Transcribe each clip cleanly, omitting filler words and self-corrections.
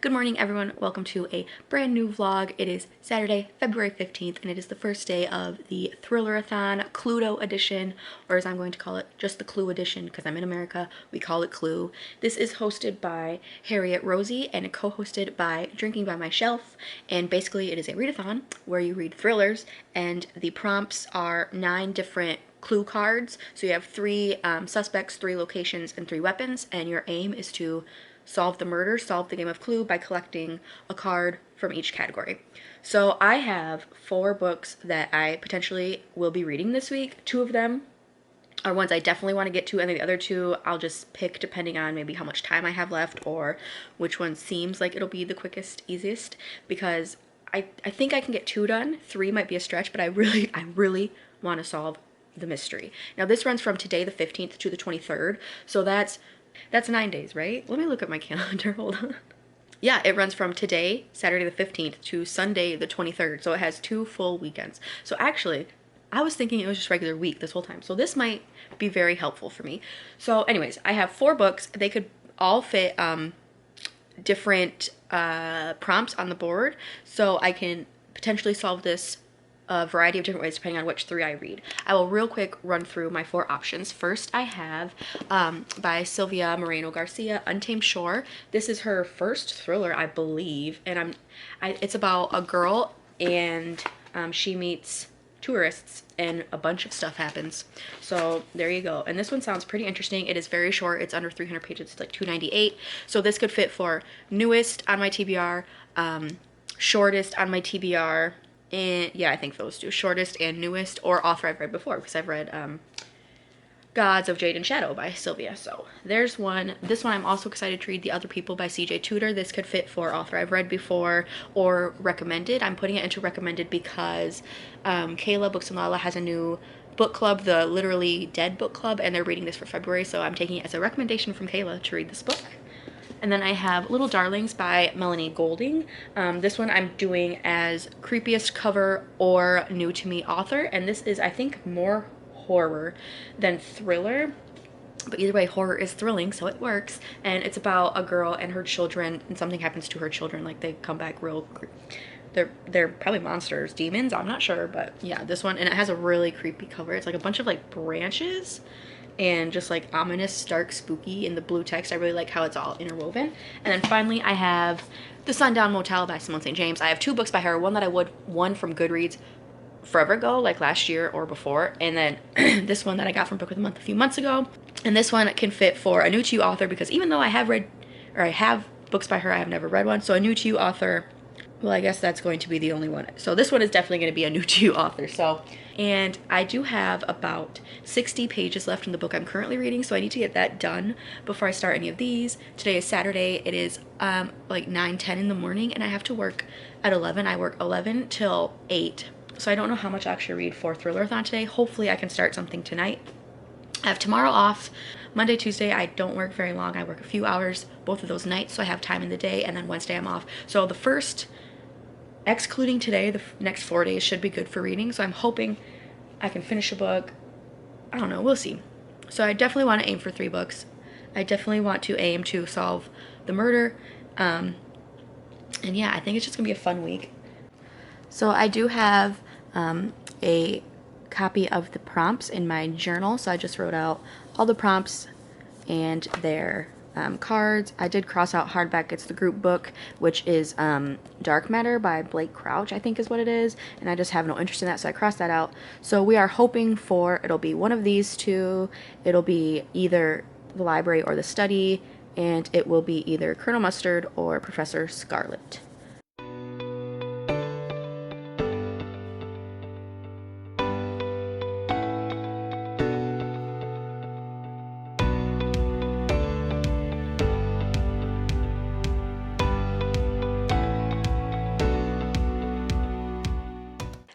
Good morning, everyone. Welcome to a brand new vlog. It is Saturday, February 15th, and it is the first day of the Thrillerathon Cluedo edition, or as I'm going to call it, just the Clue edition, because I'm in America, we call it Clue. This is hosted by Harriet Rosie and co-hosted by Drinking by My Shelf, and basically it is a readathon where you read thrillers, and the prompts are 9 different clue cards. So you have 3 suspects, 3 locations, and 3 weapons, and your aim is to solve the murder, solve the game of Clue by collecting a card from each category. So I have 4 books that I potentially will be reading this week. 2 of them are ones I definitely want to get to, and then the other 2 I'll just pick depending on maybe how much time I have left or which one seems like it'll be the quickest, easiest, because I think I can get 2 done. 3 might be a stretch, but I really want to solve the mystery. Now this runs from today the 15th to the 23rd, so that's 9 days, right? Let me look at my calendar, hold on. Yeah, it runs from today, Saturday the 15th, to Sunday the 23rd, so it has 2 full weekends. So actually, I was thinking it was just regular week this whole time, so this might be very helpful for me. So anyways, I have 4 books. They could all fit different prompts on the board, so I can potentially solve this a variety of different ways depending on which 3 I read. I will real quick run through my 4 options. First, I have by Sylvia Moreno Garcia, Untamed Shore. This is her first thriller, I believe, and it's about a girl and she meets tourists and a bunch of stuff happens. So there you go. And this one sounds pretty interesting. It is very short. It's under 300 pages. It's like 298. So this could fit for newest on my TBR, shortest on my TBR, and yeah, I think those 2, shortest and newest, or author I've read before, because I've read Gods of Jade and Shadow by Sylvia. So there's one. This one I'm also excited to read, The Other People by CJ Tudor. This could fit for author I've read before or recommended. I'm putting it into recommended because Kayla Books and Lala has a new book club, the Literally Dead book club, and they're reading this for February, so I'm taking it as a recommendation from Kayla to read this book. And then I have Little Darlings by Melanie Golding. This one I'm doing as creepiest cover or new to me author. And this is, I think, more horror than thriller. But either way, horror is thrilling, so it works. And it's about a girl and her children, and something happens to her children. Like, they come back real... They're probably monsters, demons, I'm not sure. But yeah, this one, and it has a really creepy cover. It's like a bunch of like branches and just like ominous, dark, spooky in the blue text. I really like how it's all interwoven. And then finally I have The Sundown Motel by Simone St. James. I have 2 books by her, one from Goodreads forever ago, like last year or before, and then this one that I got from Book of the Month a few months ago. And this one can fit for a new to you author, because even though I have books by her, I have never read one. So a new to you author, well, I guess that's going to be the only one. So this one is definitely going to be a new to you author. So, and I do have about 60 pages left in the book I'm currently reading, so I need to get that done before I start any of these. Today is Saturday. It is like 9-10 in the morning, and I have to work at 11. I work 11 till 8. So I don't know how much I'll actually read for Thrillerathon today. Hopefully I can start something tonight. I have tomorrow off. Monday, Tuesday, I don't work very long. I work a few hours both of those nights, so I have time in the day, and then Wednesday I'm off. So the first, excluding today, the next 4 days should be good for reading. So I'm hoping I can finish a book. I don't know, we'll see. So I definitely want to aim for 3 books. I definitely want to aim to solve the murder. And yeah, I think it's just gonna be a fun week. So I do have a copy of the prompts in my journal. So I just wrote out all the prompts and their cards. I did cross out hardback. It's the group book, which is Dark Matter by Blake Crouch, I think is what it is, and I just have no interest in that, so I crossed that out. So we are hoping for, it'll be one of these 2. It'll be either the library or the study, and it will be either Colonel Mustard or Professor Scarlet.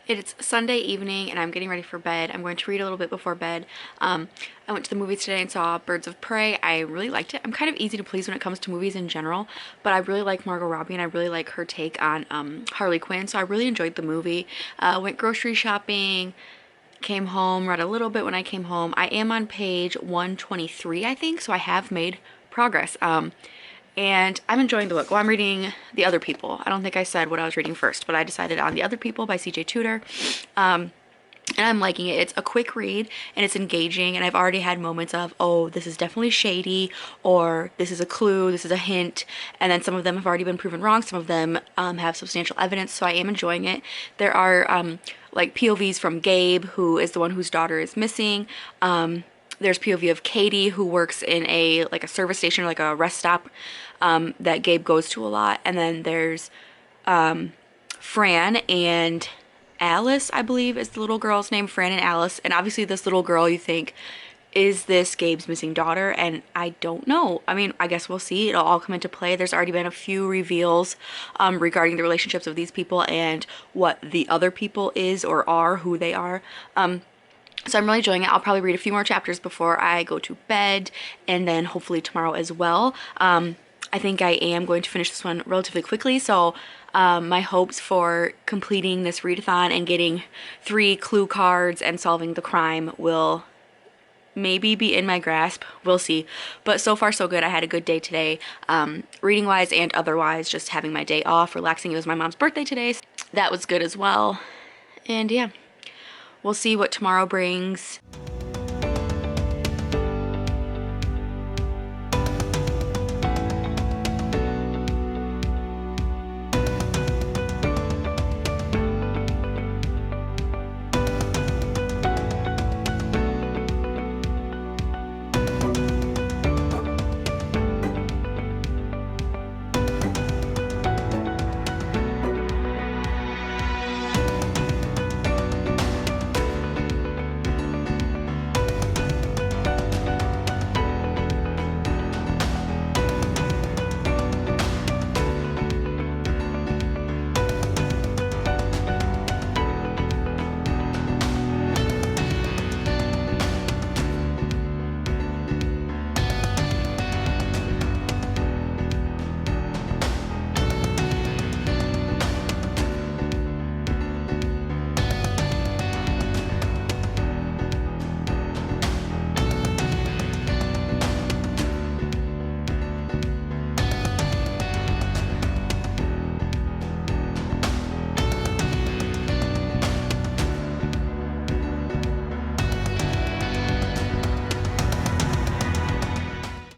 It's Sunday evening and I'm getting ready for bed. I'm going to read a little bit before bed. I went to the movies today and saw Birds of Prey. I really liked it. I'm kind of easy to please when it comes to movies in general, but I really like Margot Robbie and I really like her take on Harley Quinn, so I really enjoyed the movie. Went grocery shopping, came home, read a little bit when I came home. I am on page 123, I think, so I have made progress. and I'm enjoying the book. Well, I'm reading The Other People. I don't think I said what I was reading first, but I decided on The Other People by CJ Tudor. And I'm liking it. It's a quick read and it's engaging, and I've already had moments of, oh, this is definitely shady, or this is a clue, this is a hint, and then some of them have already been proven wrong. Some of them have substantial evidence, so I am enjoying it. There are like POVs from Gabe, who is the one whose daughter is missing. There's POV of Katie, who works in a service station or like a rest stop that Gabe goes to a lot. And then there's Fran and Alice, I believe is the little girl's name, Fran and Alice. And obviously this little girl, you think, is this Gabe's missing daughter? And I don't know. I mean, I guess we'll see. It'll all come into play. There's already been a few reveals regarding the relationships of these people and what the other people is or are, who they are. So I'm really enjoying it. I'll probably read a few more chapters before I go to bed, and then hopefully tomorrow as well. I think I am going to finish this one relatively quickly, so my hopes for completing this readathon and getting 3 clue cards and solving the crime will maybe be in my grasp. We'll see. But so far so good. I had a good day today, reading wise and otherwise, just having my day off, relaxing. It was my mom's birthday today, so that was good as well. And yeah, we'll see what tomorrow brings.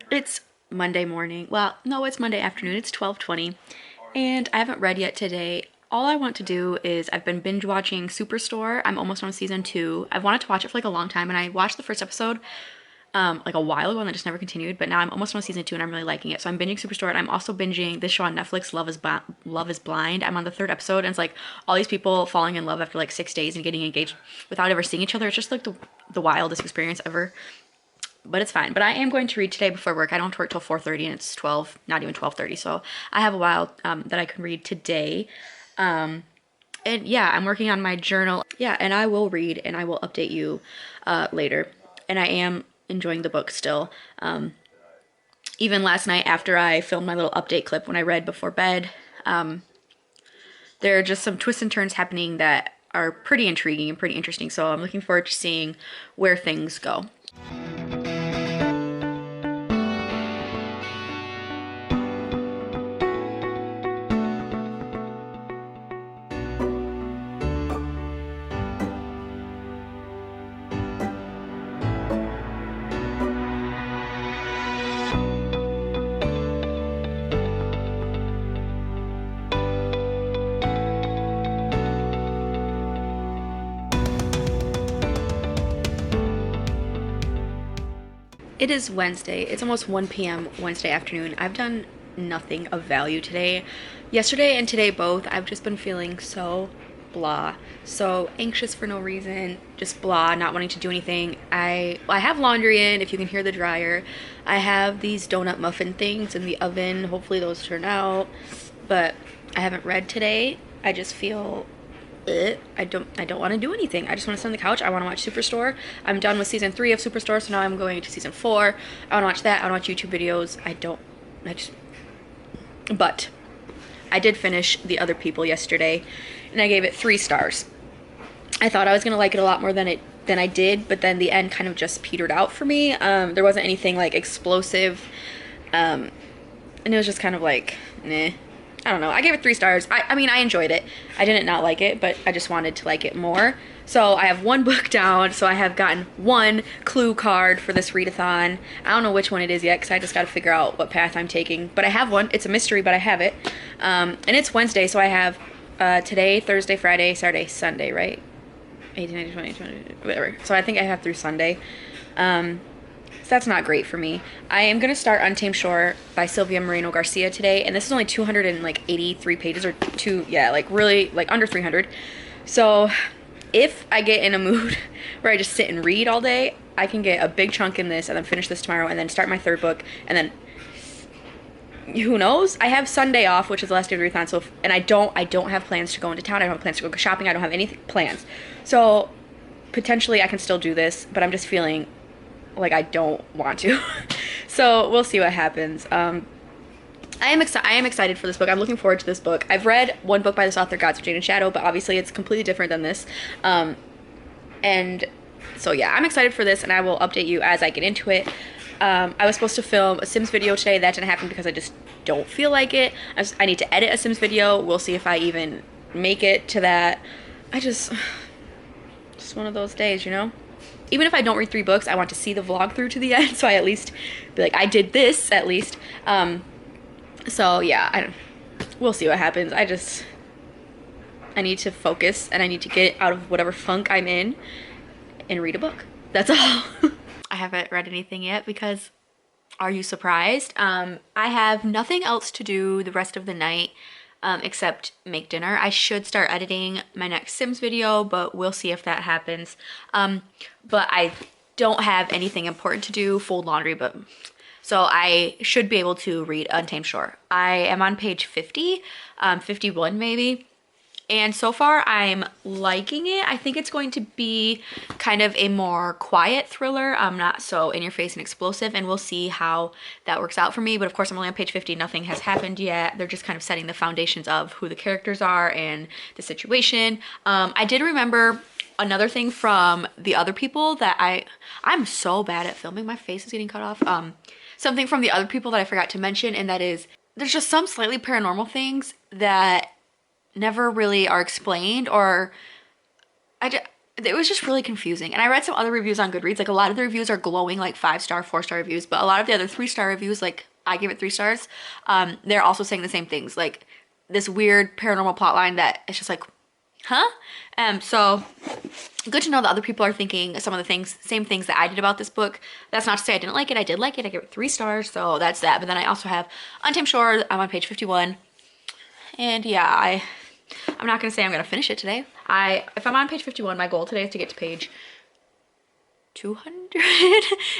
It's Monday morning. Well, no, it's Monday afternoon. It's 12:20, and I haven't read yet today. All I want to do is, I've been binge watching Superstore. I'm almost on season 2. I've wanted to watch it for like a long time, and I watched the first episode like a while ago, and I just never continued. But now I'm almost on season 2, and I'm really liking it. So I'm binging Superstore, and I'm also binging this show on Netflix, Love is Blind. I'm on the 3rd episode, and it's like all these people falling in love after like 6 days and getting engaged without ever seeing each other. It's just like the wildest experience ever. But it's fine. But I am going to read today before work. I don't have to work till 4:30, and it's 12, not even 12:30. So I have a while that I can read today. And yeah, I'm working on my journal. Yeah, and I will read and I will update you later. And I am enjoying the book still. Even last night after I filmed my little update clip when I read before bed, there are just some twists and turns happening that are pretty intriguing and pretty interesting. So I'm looking forward to seeing where things go. It is Wednesday. It's almost 1 p.m. Wednesday afternoon. I've done nothing of value today. Yesterday and today both, I've just been feeling so blah, so anxious for no reason, just blah, not wanting to do anything. I have laundry in, if you can hear the dryer. I have these donut muffin things in the oven. Hopefully those turn out. But I haven't read today. I just feel I don't want to do anything. I just want to sit on the couch. I want to watch Superstore. I'm done with season 3 of Superstore, so now I'm going to season 4. I want to watch that. I want to watch YouTube videos. But I did finish The Other People yesterday, and I gave it 3 stars. I thought I was gonna like it a lot more than I did, but then the end kind of just petered out for me. There wasn't anything like explosive. and it was just kind of like, nah. I don't know. I gave it 3 stars. I mean, I enjoyed it. I didn't not like it, but I just wanted to like it more. So I have 1 book down. So I have gotten 1 clue card for this readathon. I don't know which one it is yet because I just got to figure out what path I'm taking. But I have one. It's a mystery, but I have it. And it's Wednesday, so I have today, Thursday, Friday, Saturday, Sunday, right? 18, 19, 20, 20, whatever. So I think I have through Sunday. So that's not great for me. I am going to start Untamed Shore by Sylvia Moreno Garcia today, and this is only 283 pages, or like really, like under 300. So if I get in a mood where I just sit and read all day, I can get a big chunk in this and then finish this tomorrow and then start my 3rd book, and then who knows? I have Sunday off, which is the last day of the readathon, so and I don't have plans to go into town. I don't have plans to go shopping. I don't have any plans. So potentially I can still do this, but I'm just feeling like I don't want to. So we'll see what happens. I am excited for this book. I'm looking forward to this book. I've read one book by this author, Gods of Jade and Shadow, but obviously it's completely different than this. And so yeah, I'm excited for this, and I will update you as I get into it. I was supposed to film a Sims video today. That didn't happen because I just don't feel like it. I need to edit a Sims video. We'll see if I even make it to that. Just one of those days, you know? Even if I don't read 3 books, I want to see the vlog through to the end, so I at least be like, I did this, at least. So yeah, we'll see what happens. I need to focus, and I need to get out of whatever funk I'm in and read a book. That's all. I haven't read anything yet because, are you surprised? I have nothing else to do the rest of the night except make dinner. I should start editing my next Sims video, but we'll see if that happens. But I don't have anything important to do, fold laundry, but so I should be able to read Untamed Shore. I am on page 50, 51 maybe. And so far I'm liking it. I think it's going to be kind of a more quiet thriller, not so in your face and explosive, and we'll see how that works out for me. But of course I'm only on page 50, nothing has happened yet. They're just kind of setting the foundations of who the characters are and the situation. I did remember another thing from the other people that I'm so bad at filming, my face is getting cut off. Something from the other people that I forgot to mention, and that is there's just some slightly paranormal things that never really are explained, or it was just really confusing. And I read some other reviews on Goodreads, like a lot of the reviews are glowing like 5-star, 4-star reviews, but a lot of the other 3-star reviews, like I give it 3 stars, they're also saying the same things, like this weird paranormal plot line that it's just like, huh? So good to know that other people are thinking some of the same things that I did about this book. That's not to say I didn't like it. I did like it. I gave it 3 stars, so that's that. But then I also have Untamed Shore. I'm on page 51, and yeah, I'm not gonna say I'm gonna finish it today. If I'm on page 51, my goal today is to get to page 200.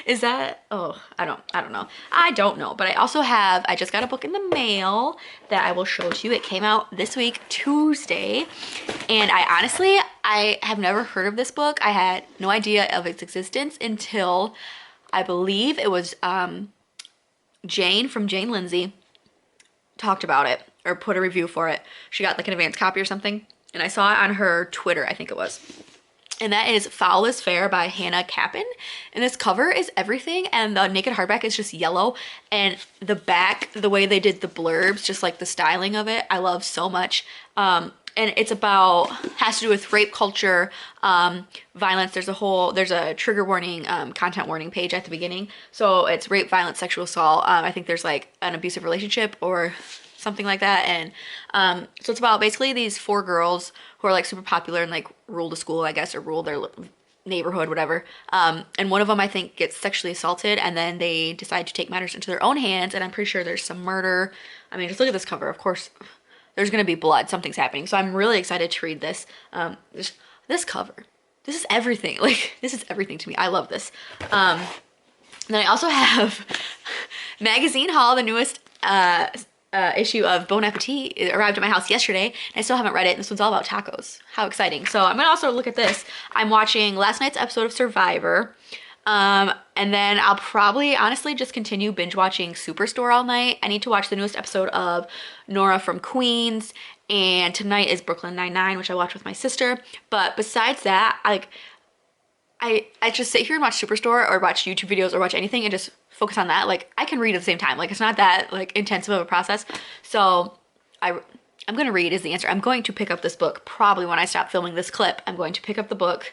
Is that, oh, I don't know. I don't know, but I just got a book in the mail that I will show to you. It came out this week, Tuesday, and I have never heard of this book. I had no idea of its existence until I believe it was Jane from Jane Lindsay talked about it, or put a review for it. She got like an advanced copy or something, and I saw it on her Twitter, I think it was. And that is Foul is Fair by Hannah Capin. And this cover is everything, and the naked hardback is just yellow, and the back, the way they did the blurbs, just like the styling of it, I love so much. And it's has to do with rape culture, violence. There's a trigger warning, content warning page at the beginning. So it's rape, violence, sexual assault. I think there's like an abusive relationship or something like that. And so it's about basically these 4 girls who are like super popular and like rule the school, I guess, or rule their neighborhood, whatever. And one of them, I think, gets sexually assaulted, and then they decide to take matters into their own hands. And I'm pretty sure there's some murder. I mean, just look at this cover. Of course, there's gonna be blood. Something's happening. So I'm really excited to read this. This cover. This is everything. Like, this is everything to me. I love this. Then I also have Magazine Haul, the newest issue of Bon Appetit. It arrived at my house yesterday, and I still haven't read it. This one's all about tacos. How exciting. So I'm gonna also look at this. I'm watching last night's episode of Survivor, and then I'll probably honestly just continue binge watching Superstore all night. I need to watch the newest episode of Nora from Queens, and tonight is Brooklyn Nine-Nine, which I watch with my sister. But besides that, I just sit here and watch Superstore, or watch YouTube videos, or watch anything, and just focus on that. Like, I can read at the same time. Like, it's not that like intensive of a process. So I'm gonna read is the answer. I'm going to pick up this book probably when I stop filming this clip. I'm going to pick up the book.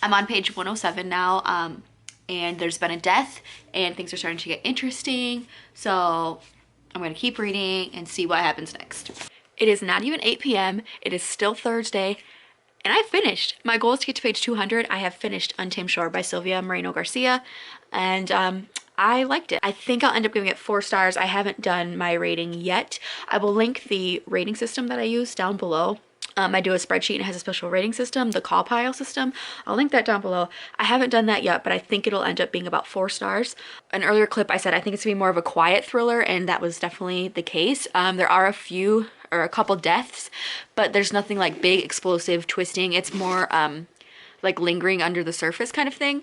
I'm on page 107 now, and there's been a death and things are starting to get interesting. So I'm gonna keep reading and see what happens next. It is not even 8 p.m. It is still Thursday, and I finished. My goal is to get to page 200. I have finished Untamed Shore by Sylvia Moreno Garcia, and I liked it. I think I'll end up giving it 4 stars. I haven't done my rating yet. I will link the rating system that I use down below. I do a spreadsheet and it has a special rating system, the call pile system. I'll link that down below. I haven't done that yet, but I think it'll end up being about 4 stars. An earlier clip I said I think it's gonna be more of a quiet thriller, and that was definitely the case. There are a couple deaths, but there's nothing like big explosive twisting. It's more like lingering under the surface kind of thing.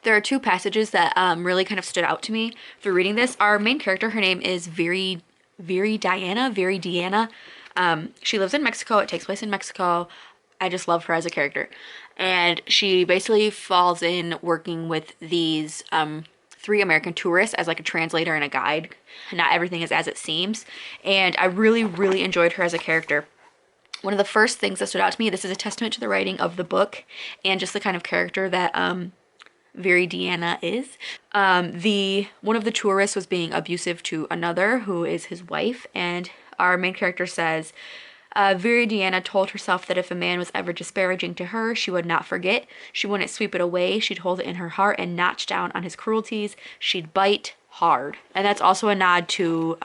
There are 2 passages that really kind of stood out to me through reading this. Our main character, her name is Viridiana. She lives in Mexico. It takes place in Mexico. I just love her as a character. And she basically falls in working with these 3 American tourists as like a translator and a guide. Not everything is as it seems. And I really, really enjoyed her as a character. One of the first things that stood out to me, this is a testament to the writing of the book and just the kind of character that Viridiana is. One of the tourists was being abusive to another, who is his wife, and our main character says, Viridiana told herself that if a man was ever disparaging to her, she would not forget. She wouldn't sweep it away. She'd hold it in her heart and notch down on his cruelties. She'd bite hard. And that's also a nod to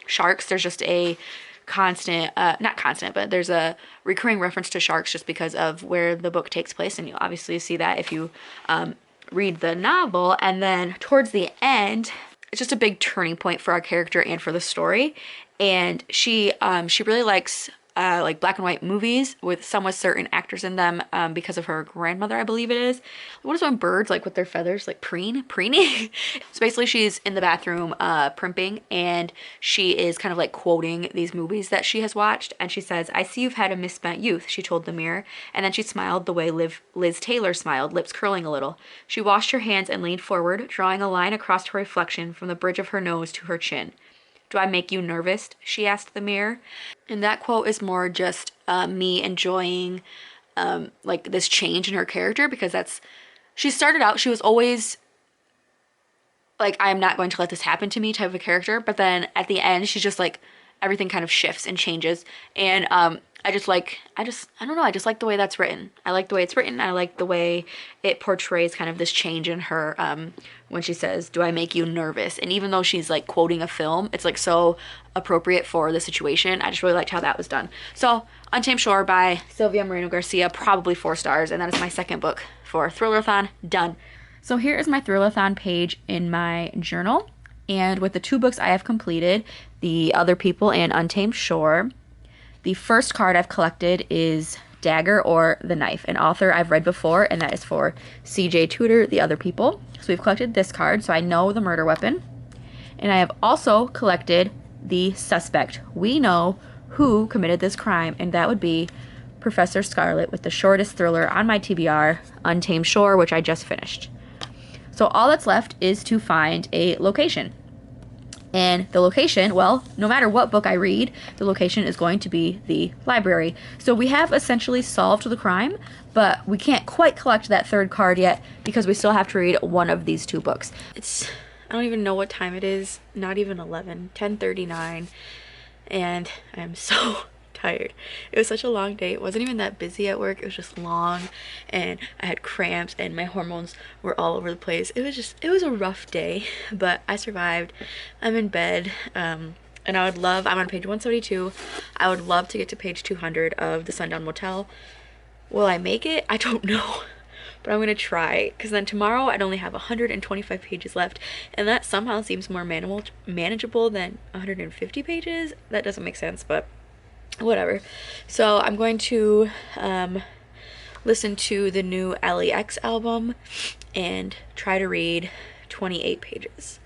sharks. There's just a constant, not constant, but there's a recurring reference to sharks just because of where the book takes place. And you obviously see that if you read the novel. And then towards the end, it's just a big turning point for our character and for the story. And she really likes like black and white movies with certain actors in them because of her grandmother, I believe it is. What is when birds like with their feathers like preening? So basically she's in the bathroom primping, and she is kind of like quoting these movies that she has watched, and she says, "I see you've had a misspent youth," she told the mirror, and then she smiled the way Liz Taylor smiled, lips curling a little. She washed her hands and leaned forward, drawing a line across her reflection from the bridge of her nose to her chin. "Do I make you nervous?" she asked the mirror. And that quote is more just me enjoying like this change in her character, because she started out, she was always like, I'm not going to let this happen to me type of a character, but then at the end she's just like, everything kind of shifts and changes. And I don't know, I just like the way that's written. I like the way it's written. I like the way it portrays kind of this change in her when she says, "Do I make you nervous?" And even though she's like quoting a film, it's like so appropriate for the situation. I just really liked how that was done. So Untamed Shore by Sylvia Moreno Garcia, probably 4 stars. And that is my second book for Thrillerathon done. So here is my Thrillerathon page in my journal. And with the 2 books I have completed, The Other People and Untamed Shore, the first card I've collected is Dagger or The Knife, an author I've read before, and that is for CJ Tudor, The Other People. So we've collected this card, so I know the murder weapon. And I have also collected the suspect. We know who committed this crime, and that would be Professor Scarlet with the shortest thriller on my TBR, Untamed Shore, which I just finished. So all that's left is to find a location. And the location, well, no matter what book I read, the location is going to be the library. So we have essentially solved the crime, but we can't quite collect that third card yet because we still have to read one of these two books. I don't even know what time it is, not even 11, 10:39, and I'm so tired. It was such a long day. It wasn't even that busy at work. It was just long, and I had cramps and my hormones were all over the place. It was a rough day, but I survived. I'm in bed, and I'm on page 172. I would love to get to page 200 of the Sundown Motel. Will I make it? I don't know, but I'm gonna try, because then tomorrow I'd only have 125 pages left, and that somehow seems more manageable than 150 pages. That doesn't make sense, but whatever. So I'm going to listen to the new LEX album and try to read 28 pages.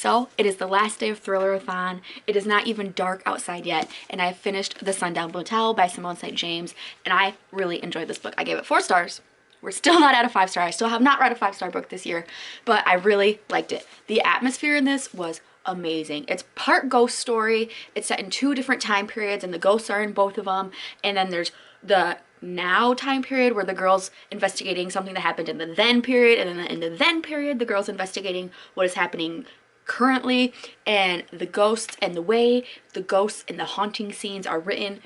So it is the last day of Thrillerathon. It is not even dark outside yet, and I finished The Sundown Motel by Simone St. James, and I really enjoyed this book. I gave it 4 stars. We're still not at a 5-star. I still have not read a 5-star book this year, but I really liked it. The atmosphere in this was amazing. It's part ghost story. It's set in 2 different time periods, and the ghosts are in both of them, and then there's the now time period where the girl's investigating something that happened in the then period, and then in the then period the girl's investigating what is happening currently. And the ghosts and the way the ghosts and the haunting scenes are written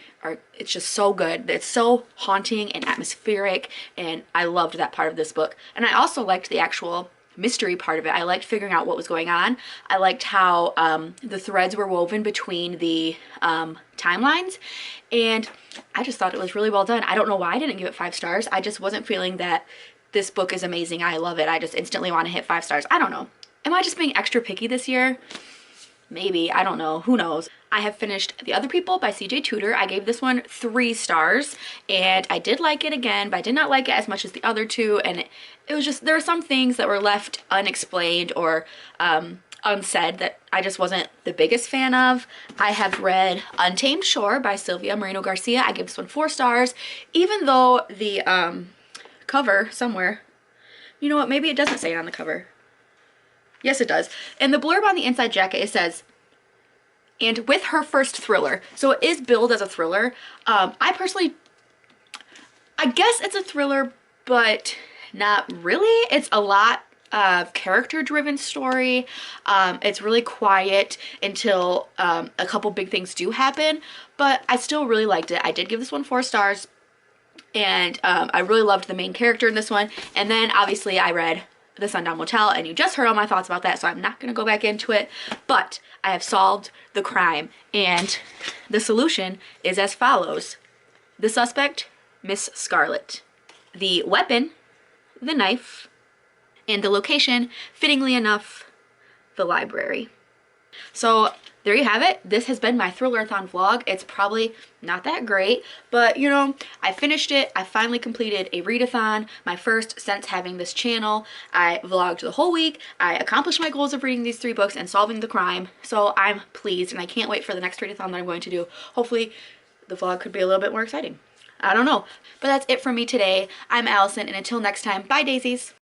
it's just so good. It's so haunting and atmospheric, and I loved that part of this book. And I also liked the actual mystery part of it. I liked figuring out what was going on. I liked how the threads were woven between the timelines, and I just thought it was really well done. I don't know why I didn't give it 5 stars. I just wasn't feeling that this book is amazing. I love it. I just instantly want to hit 5 stars. I don't know. Am I just being extra picky this year? Maybe. I don't know. Who knows? I have finished The Other People by CJ Tudor. I gave this one 3 stars, and I did like it again, but I did not like it as much as the other 2, and it was just, there were some things that were left unexplained or unsaid that I just wasn't the biggest fan of. I have read Untamed Shore by Sylvia Moreno Garcia. I gave this one 4 stars, even though the cover somewhere, you know what, maybe it doesn't say it on the cover. Yes, it does. In the blurb on the inside jacket, it says, and with her first thriller. So it is billed as a thriller. I guess it's a thriller, but not really. It's a lot of character-driven story. It's really quiet until a couple big things do happen, but I still really liked it. I did give this one 4 stars, and I really loved the main character in this one. And then obviously I read The Sundown Motel, and you just heard all my thoughts about that, so I'm not going to go back into it, but I have solved the crime, and the solution is as follows. The suspect, Miss Scarlet. The weapon, the knife, and the location, fittingly enough, the library. So there you have it. This has been my Thrillerathon vlog. It's probably not that great, but you know, I finished it. I finally completed a readathon, my first since having this channel. I vlogged the whole week. I accomplished my goals of reading these 3 books and solving the crime. So I'm pleased, and I can't wait for the next readathon that I'm going to do. Hopefully the vlog could be a little bit more exciting. I don't know. But that's it for me today. I'm Allison, and until next time, bye daisies!